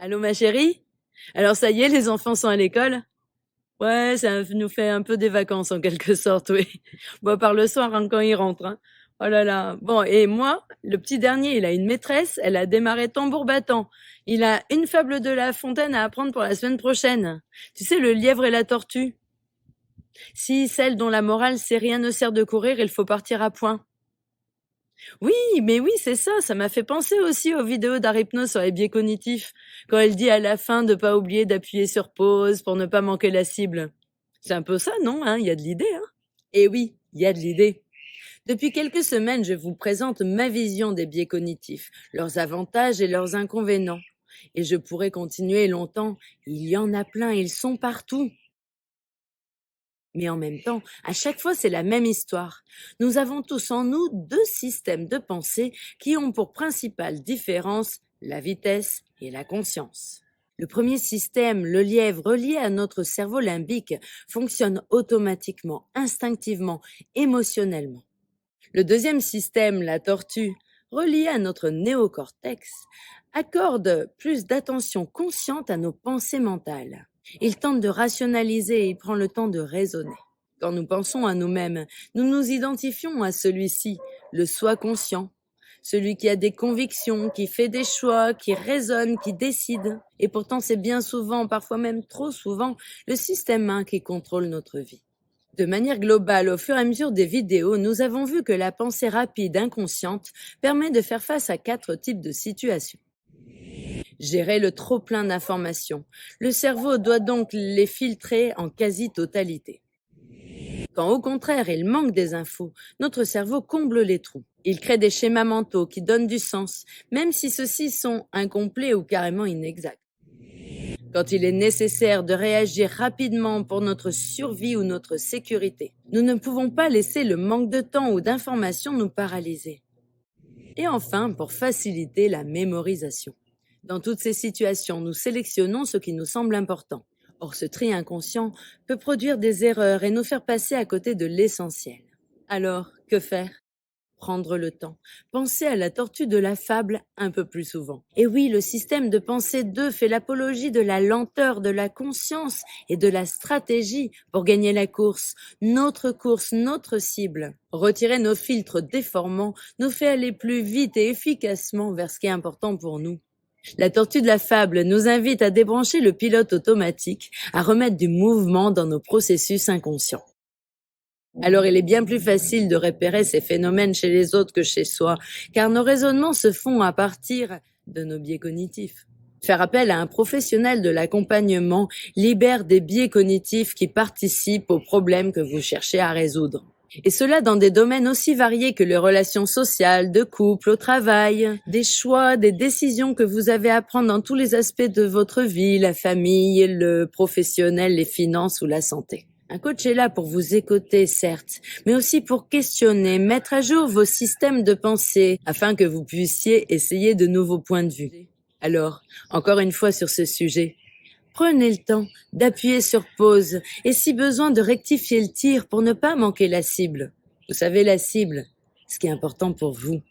Allô ma chérie? Alors ça y est, les enfants sont à l'école? Ouais, ça nous fait un peu des vacances en quelque sorte, oui. Bon, par le soir, hein, quand ils rentrent, hein. Oh là là. Bon, et moi, le petit dernier, il a une maîtresse, elle a démarré tambour battant. Il a une fable de La Fontaine à apprendre pour la semaine prochaine. Tu sais, le lièvre et la tortue. Si celle dont la morale c'est rien ne sert de courir, il faut partir à point. Oui, mais oui, c'est ça. Ça m'a fait penser aussi aux vidéos d'Hypnose sur les biais cognitifs, quand elle dit à la fin de pas oublier d'appuyer sur pause pour ne pas manquer la cible. C'est un peu ça, non, hein? Il y a de l'idée, hein? Eh oui, il y a de l'idée. Depuis quelques semaines, je vous présente ma vision des biais cognitifs, leurs avantages et leurs inconvénients. Et je pourrais continuer longtemps. Il y en a plein, ils sont partout. Mais en même temps, à chaque fois, c'est la même histoire. Nous avons tous en nous deux systèmes de pensée qui ont pour principale différence la vitesse et la conscience. Le premier système, le lièvre relié à notre cerveau limbique, fonctionne automatiquement, instinctivement, émotionnellement. Le deuxième système, la tortue, relié à notre néocortex, accorde plus d'attention consciente à nos pensées mentales. Il tente de rationaliser et il prend le temps de raisonner. Quand nous pensons à nous-mêmes, nous nous identifions à celui-ci, le soi conscient, celui qui a des convictions, qui fait des choix, qui raisonne, qui décide. Et pourtant, c'est bien souvent, parfois même trop souvent, le système 1 qui contrôle notre vie. De manière globale, au fur et à mesure des vidéos, nous avons vu que la pensée rapide inconsciente permet de faire face à 4 types de situations. Gérer le trop-plein d'informations. Le cerveau doit donc les filtrer en quasi-totalité. Quand au contraire il manque des infos, notre cerveau comble les trous. Il crée des schémas mentaux qui donnent du sens, même si ceux-ci sont incomplets ou carrément inexacts. Quand il est nécessaire de réagir rapidement pour notre survie ou notre sécurité, nous ne pouvons pas laisser le manque de temps ou d'informations nous paralyser. Et enfin, pour faciliter la mémorisation. Dans toutes ces situations, nous sélectionnons ce qui nous semble important. Or, ce tri inconscient peut produire des erreurs et nous faire passer à côté de l'essentiel. Alors, que faire? Prendre le temps. Penser à la tortue de la fable un peu plus souvent. Et oui, le système de pensée 2 fait l'apologie de la lenteur, de la conscience et de la stratégie pour gagner la course, notre cible. Retirer nos filtres déformants nous fait aller plus vite et efficacement vers ce qui est important pour nous. La tortue de la fable nous invite à débrancher le pilote automatique, à remettre du mouvement dans nos processus inconscients. Alors il est bien plus facile de repérer ces phénomènes chez les autres que chez soi, car nos raisonnements se font à partir de nos biais cognitifs. Faire appel à un professionnel de l'accompagnement libère des biais cognitifs qui participent aux problèmes que vous cherchez à résoudre. Et cela dans des domaines aussi variés que les relations sociales, de couple, au travail, des choix, des décisions que vous avez à prendre dans tous les aspects de votre vie, la famille, le professionnel, les finances ou la santé. Un coach est là pour vous écouter, certes, mais aussi pour questionner, mettre à jour vos systèmes de pensée afin que vous puissiez essayer de nouveaux points de vue. Alors, encore une fois sur ce sujet, prenez le temps d'appuyer sur pause et si besoin de rectifier le tir pour ne pas manquer la cible. Vous savez, la cible, ce qui est important pour vous.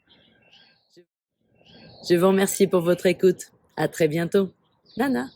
Je vous remercie pour votre écoute. À très bientôt. Nana.